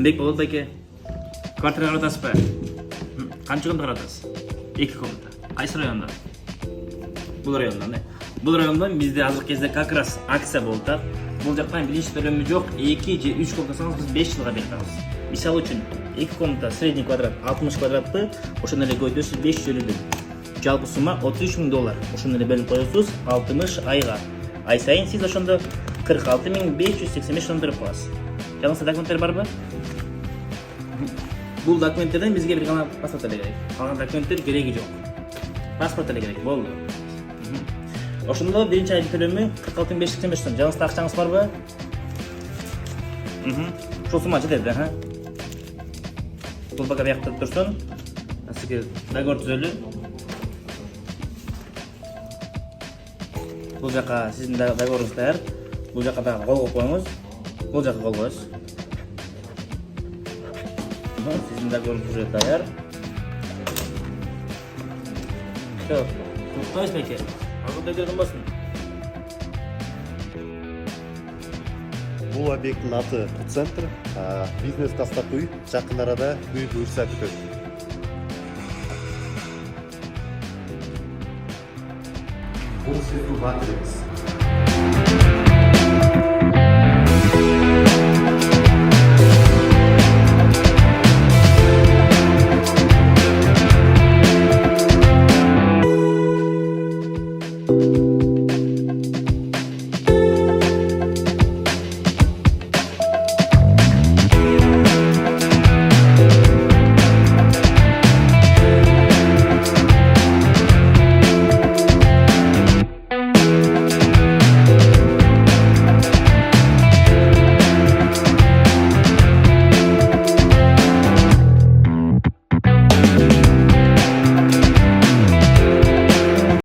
Бек Болот байке. Квартира каратасызбы? Канча комната каратасыз? 2 комната. Кайсы районда? Бул райондан, Бул райондан бизде азыр кезде как раз акция болуп атат. Бул жактан биринчи төлөмү жок, 2 же 3 комната алсаңыз биз 5 жылга берип атабыз. Мисалы үчүн 2 комната средний квадрат 60 квадратты, ошондо эле көйдөсү 5 жөлүдүн. Жалпы сумма $33.000. Ошондо эле бөлүп коесуз 60 айга. Ай сайын сиз ошондо 46.585 сом төлөп каласыз. Жаңылса документтер барбы? Бул документтерден бизге бир гана паспорт эле керек. Калган документтер кереги жок. Паспорт эле керек, болду. Ошондо биринчи айдын төлөмү 46.585 сом. Жаңылса акчаңыз барбы? Ушул сумма жетет, Бул бака биякта турсун. Сизге договор түзөлү. Бул жака сиздин договоруңуз даяр. Бул жака дагы кол коюңуз. Бул жака кол коесуз. Сиздин договоруңуз уже даяр. Всё. Токтойсуз беке. Акылда көргөн болсун. Бул объекттин аты центр, бизнес класстагы үй, жакын арада үй буйрса күтөт. Бул сиздин батириңиз.